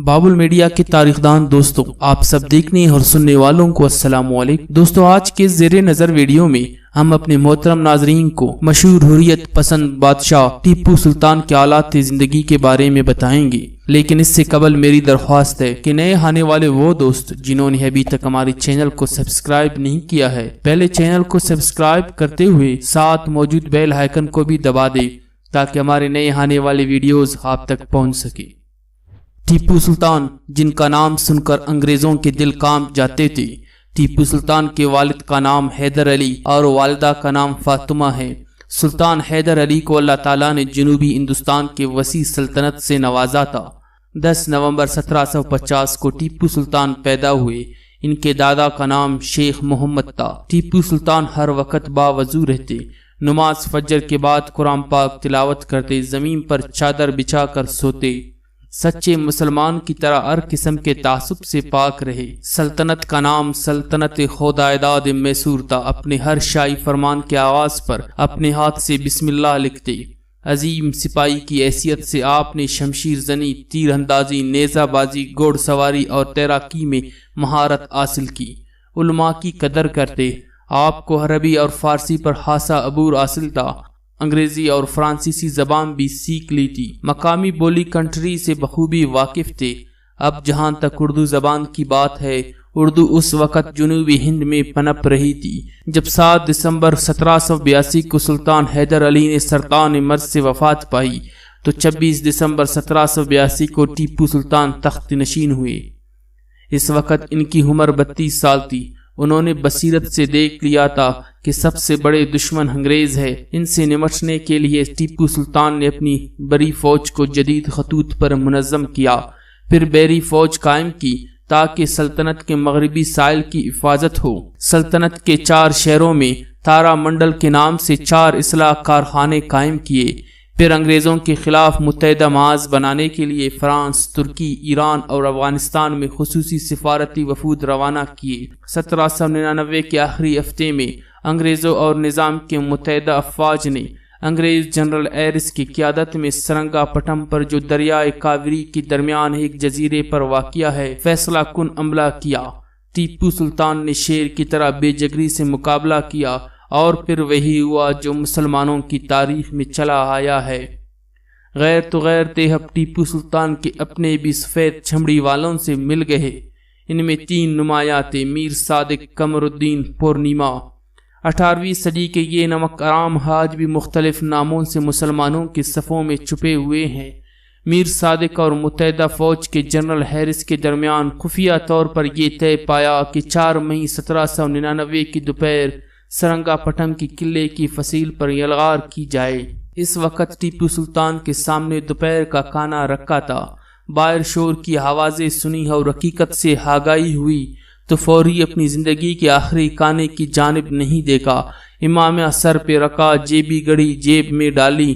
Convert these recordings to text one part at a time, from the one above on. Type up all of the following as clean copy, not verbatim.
بابل میڈیا کے تاریخ دان دوستوں، آپ سب دیکھنے اور سننے والوں کو السلام علیکم۔ دوستوں، آج کے زیر نظر ویڈیو میں ہم اپنے محترم ناظرین کو مشہور حریت پسند بادشاہ ٹیپو سلطان کے حالات زندگی کے بارے میں بتائیں گے، لیکن اس سے قبل میری درخواست ہے کہ نئے آنے والے وہ دوست جنہوں نے ابھی تک ہمارے چینل کو سبسکرائب نہیں کیا ہے، پہلے چینل کو سبسکرائب کرتے ہوئے ساتھ موجود بیل آئیکن کو بھی دبا دے تاکہ ہمارے نئے آنے والے ویڈیوز آپ تک پہنچ سکے۔ ٹیپو سلطان، جن کا نام سن کر انگریزوں کے دل کانپ جاتے تھے۔ ٹیپو سلطان کے والد کا نام حیدر علی اور والدہ کا نام فاطمہ ہے۔ سلطان حیدر علی کو اللہ تعالیٰ نے جنوبی ہندوستان کے وسیع سلطنت سے نوازا تھا۔ 10 نومبر 1750 کو ٹیپو سلطان پیدا ہوئے۔ ان کے دادا کا نام شیخ محمد تھا۔ ٹیپو سلطان ہر وقت باوضو رہتے، نماز فجر کے بعد قرآن پاک تلاوت کرتے، زمین پر چادر بچھا کر سوتے، سچے مسلمان کی طرح ہر قسم کے تعصب سے پاک رہے۔ سلطنت کا نام سلطنت خداداد میسور تھا۔ اپنے ہر شاہی فرمان کے آغاز پر اپنے ہاتھ سے بسم اللہ لکھتے۔ عظیم سپاہی کی حیثیت سے آپ نے شمشیر زنی، تیر اندازی، نیزہ بازی، گھوڑ سواری اور تیراکی میں مہارت حاصل کی۔ علماء کی قدر کرتے۔ آپ کو عربی اور فارسی پر خاصا عبور حاصل تھا۔ انگریزی اور فرانسیسی زبان بھی سیکھ لی تھی۔ مقامی بولی کنٹری سے بخوبی واقف تھے۔ اب جہاں تک اردو زبان کی بات ہے، اردو اس وقت جنوبی ہند میں پنپ رہی تھی جب 7 دسمبر 1782 کو سلطان حیدر علی نے سرطان مرض سے وفات پائی تو 26 دسمبر 1782 کو ٹیپو سلطان تخت نشین ہوئے۔ اس وقت ان کی عمر 32 سال تھی۔ انہوں نے بصیرت سے دیکھ لیا تھا کہ سب سے بڑے دشمن انگریز ہے۔ ان سے نمٹنے کے لیے ٹیپو سلطان نے اپنی بڑی فوج کو جدید خطوط پر منظم کیا، پھر بحری فوج قائم کی تاکہ سلطنت کے مغربی ساحل کی حفاظت ہو۔ سلطنت کے 4 شہروں میں تارا منڈل کے نام سے 4 اصلاح کارخانے قائم کیے۔ پھر انگریزوں کے خلاف متحدہ محاذ بنانے کے لیے فرانس، ترکی، ایران اور افغانستان میں خصوصی سفارتی وفود روانہ کیے۔ 1799 کے آخری ہفتے میں انگریزوں اور نظام کے متحدہ افواج نے انگریز جنرل ایرس کی قیادت میں سرنگا پٹم پر، جو دریائے کاویری کے درمیان ایک جزیرے پر واقع ہے، فیصلہ کن حملہ کیا۔ ٹیپو سلطان نے شیر کی طرح بے جگری سے مقابلہ کیا اور پھر وہی ہوا جو مسلمانوں کی تاریخ میں چلا آیا ہے۔ غیر تو غیر تھے، اب ٹیپو سلطان کے اپنے بھی سفید چمڑی والوں سے مل گئے۔ ان میں 3 نمایاں تھے، میر صادق، قمر الدین، پورنیما۔ 18ویں صدی کے یہ نمک حرام آج بھی مختلف ناموں سے مسلمانوں کے صفوں میں چھپے ہوئے ہیں۔ میر صادق اور متحدہ فوج کے جنرل ہیرس کے درمیان خفیہ طور پر یہ طے پایا کہ 4 مئی 1799 کی دوپہر سرنگا پٹم کی قلعے کی فصیل پر یلغار کی جائے۔ اس وقت ٹیپو سلطان کے سامنے دوپہر کا کھانا رکھا تھا۔ باہر شور کی آوازیں سنی اور حقیقت سے آگاہی ہوئی تو فوری اپنی زندگی کے آخری کھانے کی جانب نہیں دیکھا۔ امامہ سر پہ رکھا، جیبی گڑی، جیب میں ڈالی،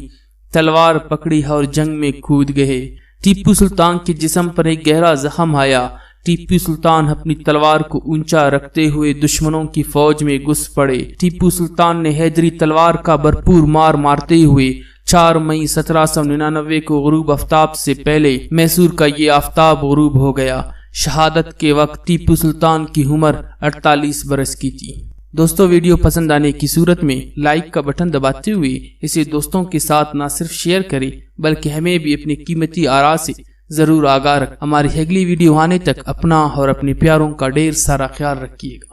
تلوار پکڑی اور جنگ میں کود گئے۔ ٹیپو سلطان کے جسم پر ایک گہرا زخم آیا۔ ٹیپو سلطان اپنی تلوار کو اونچا رکھتے ہوئے دشمنوں کی فوج میں گھس پڑے۔ ٹیپو سلطان نے حیدری تلوار کا بھرپور مار مارتے ہوئے 4 مئی 1799 کو غروب آفتاب سے پہلے میسور کا یہ آفتاب غروب ہو گیا۔ شہادت کے وقت ٹیپو سلطان کی عمر 48 برس کی تھی۔ دوستوں، ویڈیو پسند آنے کی صورت میں لائک کا بٹن دباتے ہوئے اسے دوستوں کے ساتھ نہ صرف شیئر کریں بلکہ ہمیں بھی اپنی قیمتی آراء سے ضرور آگاہ رکھ۔ ہماری اگلی ویڈیو آنے تک اپنا اور اپنے پیاروں کا ڈھیر سارا خیال رکھیے گا۔